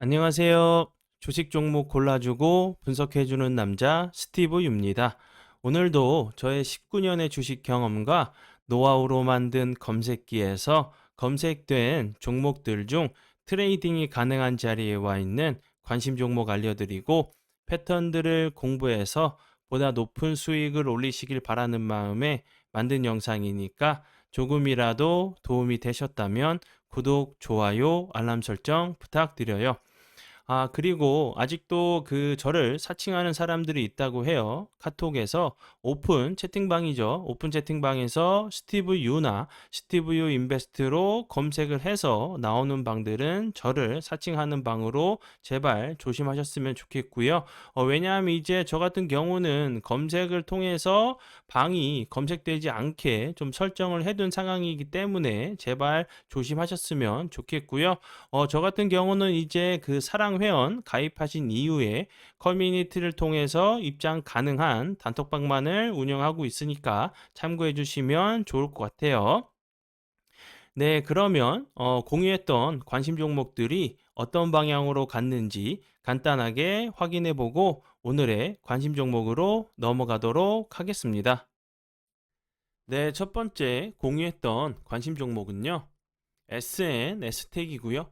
안녕하세요. 주식 종목 골라주고 분석해주는 남자 스티브 유입니다. 오늘도 저의 19년의 주식 경험과 노하우로 만든 검색기에서 검색된 종목들 중 트레이딩이 가능한 자리에 와 있는 관심 종목 알려드리고 패턴들을 공부해서 보다 높은 수익을 올리시길 바라는 마음에 만든 영상이니까 조금이라도 도움이 되셨다면 구독, 좋아요, 알람 설정 부탁드려요. 그리고 아직도 저를 사칭하는 사람들이 있다고 해요. 카톡에서 오픈 채팅방이죠. 오픈 채팅방에서 스티브 유나 스티브 유 인베스트로 검색을 해서 나오는 방들은 저를 사칭하는 방으로 제발 조심하셨으면 좋겠고요. 왜냐하면 이제 저 같은 경우는 검색을 통해서 방이 검색되지 않게 좀 설정을 해둔 상황이기 때문에 제발 조심하셨으면 좋겠고요. 저 같은 경우는 이제 그 사랑 회원 가입하신 이후에 커뮤니티를 통해서 입장 가능한 단톡방만을 운영하고 있으니까 참고해 주시면 좋을 것 같아요. 네, 그러면 공유했던 관심 종목들이 어떤 방향으로 갔는지 간단하게 확인해 보고 오늘의 관심 종목으로 넘어가도록 하겠습니다. 네, 첫 번째 공유했던 관심 종목은요. SN, S택이고요.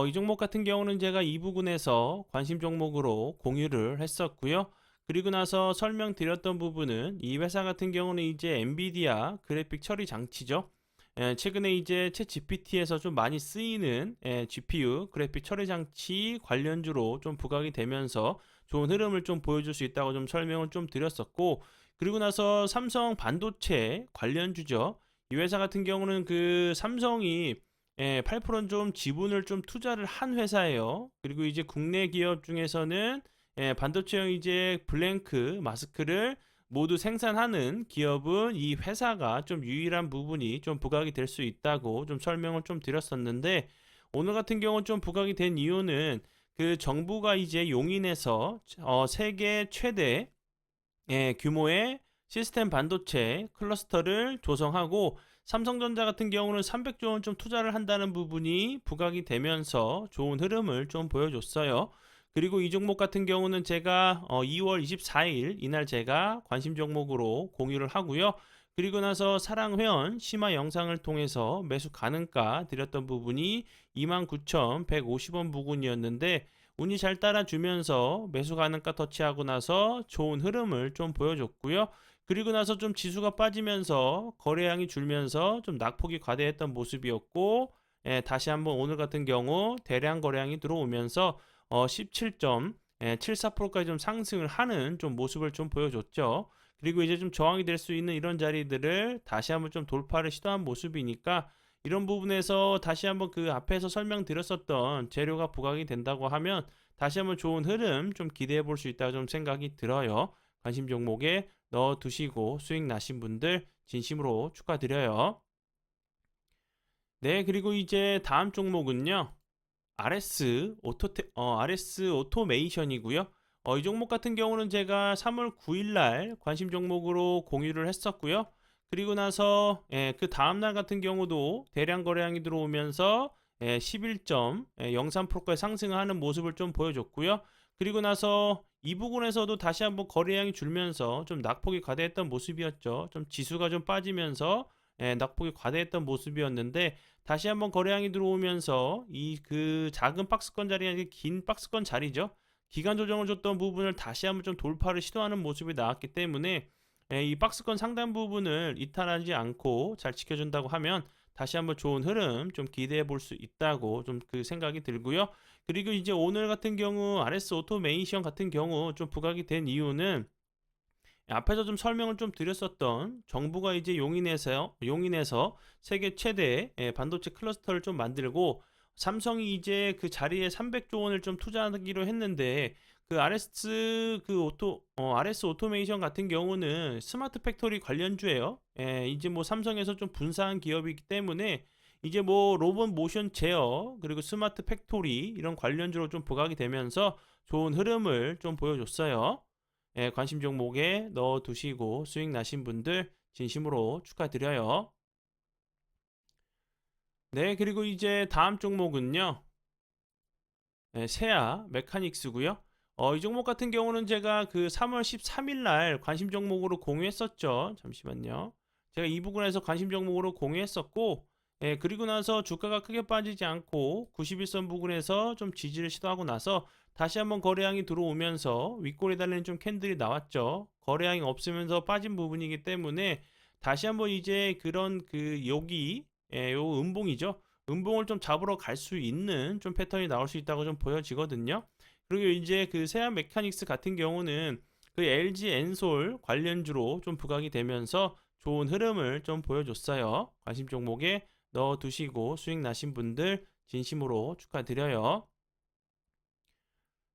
이 종목 같은 경우는 제가 이 부분에서 관심 종목으로 공유를 했었고요. 그리고 나서 설명드렸던 부분은 이 회사 같은 경우는 이제 엔비디아 그래픽 처리 장치죠. 최근에 이제 챗 GPT에서 좀 많이 쓰이는 GPU 그래픽 처리 장치 관련주로 좀 부각이 되면서 좋은 흐름을 좀 보여줄 수 있다고 좀 설명을 좀 드렸었고, 그리고 나서 삼성 반도체 관련주죠. 이 회사 같은 경우는 그 삼성이 8%는 좀 지분을 좀 투자를 한 회사예요. 그리고 이제 국내 기업 중에서는 반도체형 이제 블랭크 마스크를 모두 생산하는 기업은 이 회사가 좀 유일한 부분이 좀 부각이 될 수 있다고 좀 설명을 좀 드렸었는데, 오늘 같은 경우는 좀 부각이 된 이유는 그 정부가 이제 용인에서 세계 최대 규모의 시스템 반도체 클러스터를 조성하고 삼성전자 같은 경우는 300조 원 좀 투자를 한다는 부분이 부각이 되면서 좋은 흐름을 좀 보여줬어요. 그리고 이 종목 같은 경우는 제가 2월 24일 이날 제가 관심 종목으로 공유를 하고요. 그리고 나서 사랑 회원 심화 영상을 통해서 매수 가능가 드렸던 부분이 29,150원 부근이었는데, 운이 잘 따라주면서 매수 가능가 터치하고 나서 좋은 흐름을 좀 보여줬고요. 그리고 나서 좀 지수가 빠지면서 거래량이 줄면서 좀 낙폭이 과대했던 모습이었고, 다시 한번 오늘 같은 경우 대량 거래량이 들어오면서 17.74%까지 좀 상승을 하는 좀 모습을 좀 보여줬죠. 그리고 이제 좀 저항이 될 수 있는 이런 자리들을 다시 한번 좀 돌파를 시도한 모습이니까, 이런 부분에서 다시 한번 그 앞에서 설명드렸었던 재료가 부각이 된다고 하면 다시 한번 좋은 흐름 좀 기대해 볼 수 있다고 좀 생각이 들어요. 관심 종목에 넣어 두시고 수익 나신 분들 진심으로 축하드려요. 네, 그리고 이제 다음 종목은요. RS 오토메이션이고요. 이 종목 같은 경우는 제가 3월 9일 날 관심 종목으로 공유를 했었고요. 그리고 나서 그 다음 날 같은 경우도 대량 거래량이 들어오면서 11.03%까지 상승하는 모습을 좀 보여줬고요. 그리고 나서 이 부분에서도 다시 한번 거래량이 줄면서 좀 낙폭이 과대했던 모습이었죠. 좀 지수가 좀 빠지면서 낙폭이 과대했던 모습이었는데, 다시 한번 거래량이 들어오면서 이 그 작은 박스권 자리가 아니라 긴 박스권 자리죠. 기간 조정을 줬던 부분을 다시 한번 좀 돌파를 시도하는 모습이 나왔기 때문에 이 박스권 상단 부분을 이탈하지 않고 잘 지켜준다고 하면 다시 한번 좋은 흐름 좀 기대해 볼 수 있다고 좀 그 생각이 들고요. 그리고 이제 오늘 같은 경우 RS 오토메이션 같은 경우 좀 부각이 된 이유는 앞에서 좀 설명을 좀 드렸었던 정부가 이제 용인에서 세계 최대 반도체 클러스터를 좀 만들고 삼성이 이제 그 자리에 300조 원을 좀 투자하기로 했는데, 그 RS 오토메이션 같은 경우는 스마트 팩토리 관련주예요. 이제 뭐 삼성에서 좀 분사한 기업이기 때문에 이제 뭐 로봇 모션 제어 그리고 스마트 팩토리 이런 관련주로 좀 부각이 되면서 좋은 흐름을 좀 보여줬어요. 관심 종목에 넣어 두시고 수익 나신 분들 진심으로 축하드려요. 네, 그리고 이제 다음 종목은요. 세아 메카닉스고요. 이 종목 같은 경우는 제가 그 3월 13일 날 관심 종목으로 공유했었죠. 잠시만요. 제가 이 부분에서 관심 종목으로 공유했었고, 그리고 나서 주가가 크게 빠지지 않고 91선 부근에서 좀 지지를 시도하고 나서 다시 한번 거래량이 들어오면서 윗골에 달리는 좀 캔들이 나왔죠. 거래량이 없으면서 빠진 부분이기 때문에 다시 한번 이제 그런 그 여기 요 음봉이죠. 음봉을 좀 잡으러 갈 수 있는 좀 패턴이 나올 수 있다고 좀 보여지거든요. 그리고 이제 그 세안 메카닉스 같은 경우는 그 LG 엔솔 관련주로 좀 부각이 되면서 좋은 흐름을 좀 보여줬어요. 관심 종목에 넣어 두시고 수익 나신 분들 진심으로 축하드려요.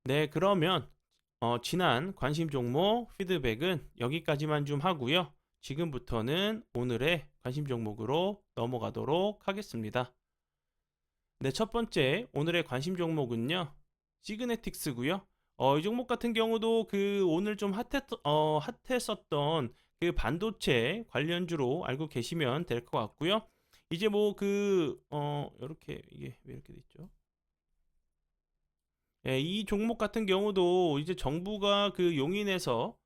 네, 그러면 지난 관심 종목 피드백은 여기까지만 좀 하고요. 지금부터는 오늘의 관심 종목으로 넘어가도록 하겠습니다. 네, 첫 번째 오늘의 관심 종목은요. 시그네틱스고요. 이 종목 같은 경우도 그 오늘 좀 핫했었던 그 반도체 관련주로 알고 계시면 될 것 같고요. 이제 뭐 이렇게 이게 왜 이렇게 됐죠? 이 종목 같은 경우도 이제 정부가 그 용인에서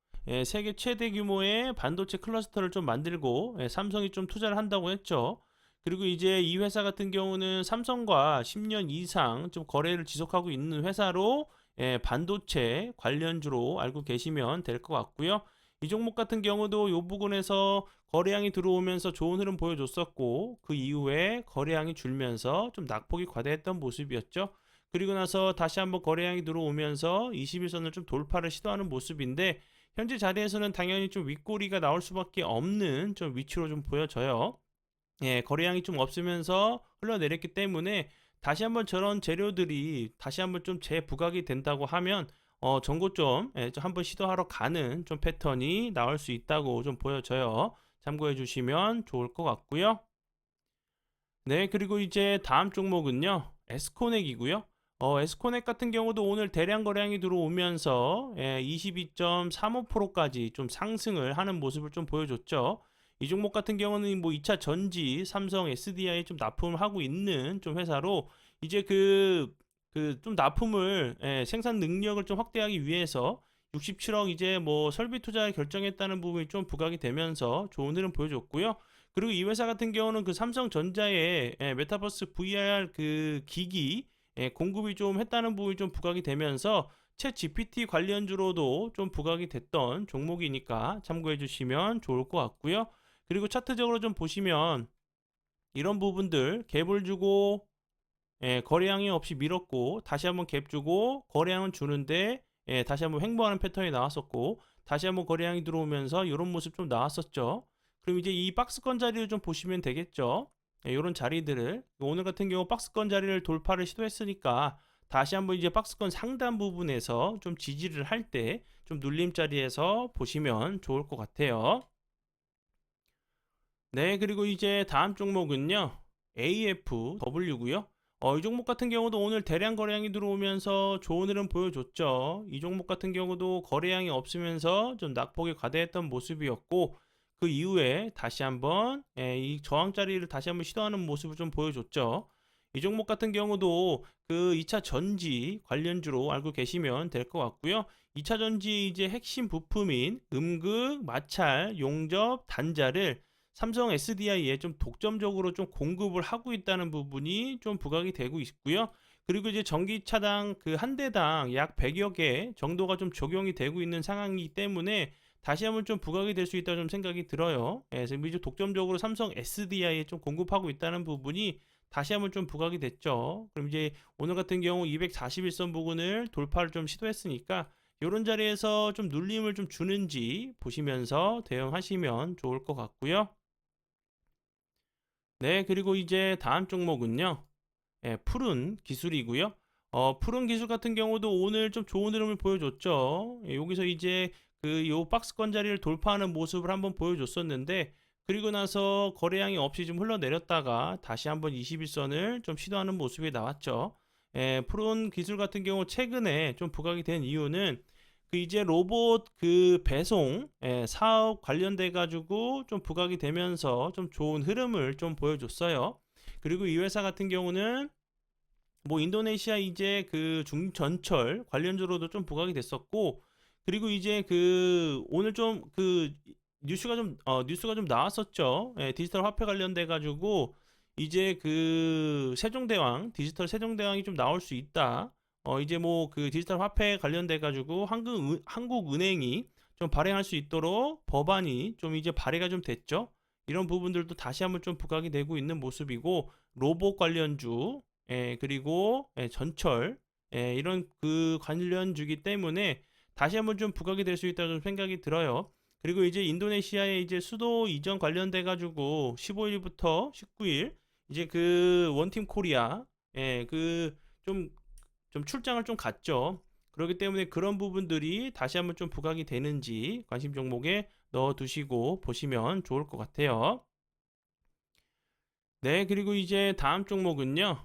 세계 최대 규모의 반도체 클러스터를 좀 만들고 삼성이 좀 투자를 한다고 했죠. 그리고 이제 이 회사 같은 경우는 삼성과 10년 이상 좀 거래를 지속하고 있는 회사로 반도체 관련주로 알고 계시면 될 것 같고요. 이 종목 같은 경우도 이 부분에서 거래량이 들어오면서 좋은 흐름 보여줬었고 그 이후에 거래량이 줄면서 좀 낙폭이 과대했던 모습이었죠. 그리고 나서 다시 한번 거래량이 들어오면서 21선을 좀 돌파를 시도하는 모습인데 현재 자리에서는 당연히 좀 윗꼬리가 나올 수밖에 없는 좀 위치로 좀 보여져요. 거래량이 좀 없으면서 흘러내렸기 때문에 다시 한번 저런 재료들이 다시 한번 좀 재부각이 된다고 하면 전고점 좀 한번 시도하러 가는 좀 패턴이 나올 수 있다고 좀 보여져요. 참고해 주시면 좋을 것 같고요. 네, 그리고 이제 다음 종목은요. 에스코넥이고요. 에스코넥 같은 경우도 오늘 대량 거래량이 들어오면서 22.35%까지 좀 상승을 하는 모습을 좀 보여줬죠. 이 종목 같은 경우는 뭐 2차 전지, 삼성, SDI에 좀 납품을 하고 있는 좀 회사로 이제 그 좀 납품을 생산 능력을 좀 확대하기 위해서 67억 이제 뭐 설비 투자 결정했다는 부분이 좀 부각이 되면서 좋은 흐름 보여줬고요. 그리고 이 회사 같은 경우는 그 삼성전자의 메타버스 VR 그 기기 공급이 좀 했다는 부분이 좀 부각이 되면서 챗 GPT 관련주로도 좀 부각이 됐던 종목이니까 참고해 주시면 좋을 것 같고요. 그리고 차트적으로 좀 보시면 이런 부분들 갭을 주고 거래량이 없이 밀었고 다시 한번 갭 주고 거래량은 주는데 다시 한번 횡보하는 패턴이 나왔었고 다시 한번 거래량이 들어오면서 이런 모습 좀 나왔었죠. 그럼 이제 이 박스권 자리를 좀 보시면 되겠죠. 이런 자리들을 오늘 같은 경우 박스권 자리를 돌파를 시도했으니까 다시 한번 이제 박스권 상단 부분에서 좀 지지를 할 때 좀 눌림 자리에서 보시면 좋을 것 같아요. 네, 그리고 이제 다음 종목은요. AFW고요. 이 종목 같은 경우도 오늘 대량 거래량이 들어오면서 좋은 흐름 보여줬죠. 이 종목 같은 경우도 거래량이 없으면서 좀 낙폭이 과대했던 모습이었고 그 이후에 다시 한번 이 저항 자리를 다시 한번 시도하는 모습을 좀 보여줬죠. 이 종목 같은 경우도 그 2차 전지 관련주로 알고 계시면 될 것 같고요. 2차 전지 이제 핵심 부품인 음극, 마찰, 용접, 단자를 삼성 SDI에 좀 독점적으로 좀 공급을 하고 있다는 부분이 좀 부각이 되고 있고요. 그리고 이제 전기차당 그 한 대당 약 100여 개 정도가 좀 적용이 되고 있는 상황이기 때문에 다시 한번 좀 부각이 될 수 있다 좀 생각이 들어요. 그래서 이제 독점적으로 삼성 SDI에 좀 공급하고 있다는 부분이 다시 한번 좀 부각이 됐죠. 그럼 이제 오늘 같은 경우 241선 부근을 돌파를 좀 시도했으니까 이런 자리에서 좀 눌림을 좀 주는지 보시면서 대응하시면 좋을 것 같고요. 네, 그리고 이제 다음 종목은요. 푸른 기술이고요. 푸른 기술 같은 경우도 오늘 좀 좋은 흐름을 보여줬죠. 여기서 이제 그 요 박스권 자리를 돌파하는 모습을 한번 보여줬었는데 그리고 나서 거래량이 없이 좀 흘러내렸다가 다시 한번 21선을 좀 시도하는 모습이 나왔죠. 푸른 기술 같은 경우 최근에 좀 부각이 된 이유는 그 이제 로봇 그 배송 사업 관련돼 가지고 좀 부각이 되면서 좀 좋은 흐름을 좀 보여줬어요. 그리고 이 회사 같은 경우는 뭐 인도네시아 이제 그 중전철 관련주로도 좀 부각이 됐었고, 그리고 이제 그 오늘 좀 그 뉴스가 좀 나왔었죠. 예, 디지털 화폐 관련돼 가지고 이제 그 세종대왕 디지털 세종대왕이 좀 나올 수 있다. 이제 뭐 그 디지털 화폐 관련돼 가지고 한국은행이 좀 발행할 수 있도록 법안이 좀 이제 발의가 좀 됐죠. 이런 부분들도 다시 한번 좀 부각이 되고 있는 모습이고, 로봇 관련주, 그리고 전철, 이런 그 관련주기 때문에 다시 한번 좀 부각이 될 수 있다는 생각이 들어요. 그리고 이제 인도네시아의 이제 수도 이전 관련돼 가지고 15일부터 19일 이제 그 원팀 코리아, 그좀 좀 출장을 좀 갔죠. 그렇기 때문에 그런 부분들이 다시 한번 좀 부각이 되는지 관심 종목에 넣어 두시고 보시면 좋을 것 같아요. 네, 그리고 이제 다음 종목은요.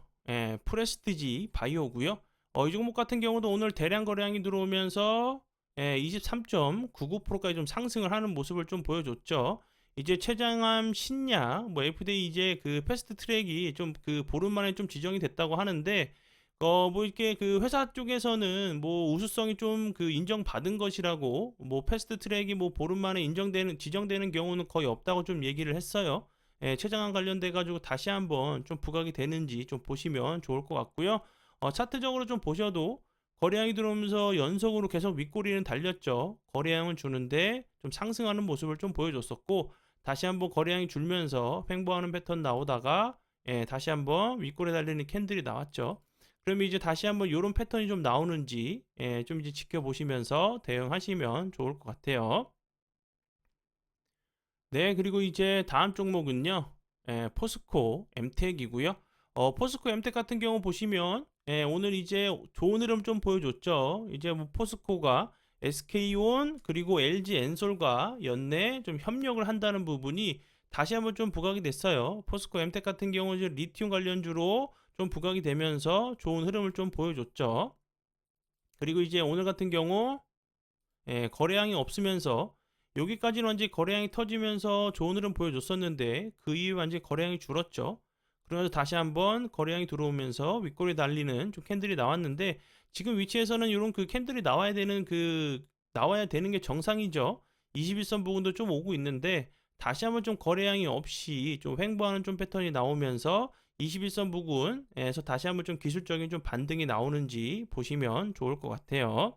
프레스티지 바이오고요. 이 종목 같은 경우도 오늘 대량 거래량이 들어오면서 23.99%까지 좀 상승을 하는 모습을 좀 보여줬죠. 이제 최장암 신약, 뭐 FDA 이제 그 패스트 트랙이 좀 그 보름 만에 좀 지정이 됐다고 하는데, 뭐 이렇게 그 회사 쪽에서는 뭐 우수성이 좀 그 인정받은 것이라고, 뭐 패스트 트랙이 뭐 보름 만에 지정되는 경우는 거의 없다고 좀 얘기를 했어요. 최장암 관련돼 가지고 다시 한번 좀 부각이 되는지 좀 보시면 좋을 것 같고요. 차트적으로 좀 보셔도 거래량이 들어오면서 연속으로 계속 윗꼬리는 달렸죠. 거래량은 주는데 좀 상승하는 모습을 좀 보여줬었고, 다시 한번 거래량이 줄면서 횡보하는 패턴 나오다가 다시 한번 윗꼬리 달리는 캔들이 나왔죠. 그러면 이제 다시 한번 이런 패턴이 좀 나오는지 좀 이제 지켜보시면서 대응하시면 좋을 것 같아요. 네, 그리고 이제 다음 종목은요. 포스코 엠텍이고요. 포스코 엠텍 같은 경우 보시면 오늘 이제 좋은 흐름 좀 보여줬죠. 이제 뭐 포스코가 SK온 그리고 LG 엔솔과 연내 좀 협력을 한다는 부분이 다시 한번 좀 부각이 됐어요. 포스코 엠텍 같은 경우 이제 리튬 관련주로 좀 부각이 되면서 좋은 흐름을 좀 보여줬죠. 그리고 이제 오늘 같은 경우 거래량이 없으면서 여기까지는 완전히 거래량이 터지면서 좋은 흐름 보여줬었는데 그 이후에 완전히 거래량이 줄었죠. 그러면서 다시 한번 거래량이 들어오면서 윗꼬리 달리는 좀 캔들이 나왔는데, 지금 위치에서는 이런 그 캔들이 나와야 되는 게 정상이죠. 21선 부근도 좀 오고 있는데 다시 한번 좀 거래량이 없이 좀 횡보하는 좀 패턴이 나오면서 21선 부근에서 다시 한번 좀 기술적인 좀 반등이 나오는지 보시면 좋을 것 같아요.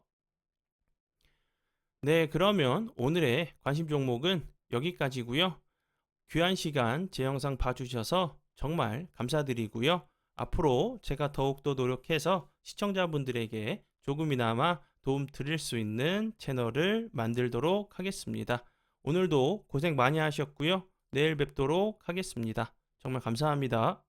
네, 그러면 오늘의 관심 종목은 여기까지고요. 귀한 시간 제 영상 봐주셔서 정말 감사드리고요. 앞으로 제가 더욱더 노력해서 시청자분들에게 조금이나마 도움 드릴 수 있는 채널을 만들도록 하겠습니다. 오늘도 고생 많이 하셨고요. 내일 뵙도록 하겠습니다. 정말 감사합니다.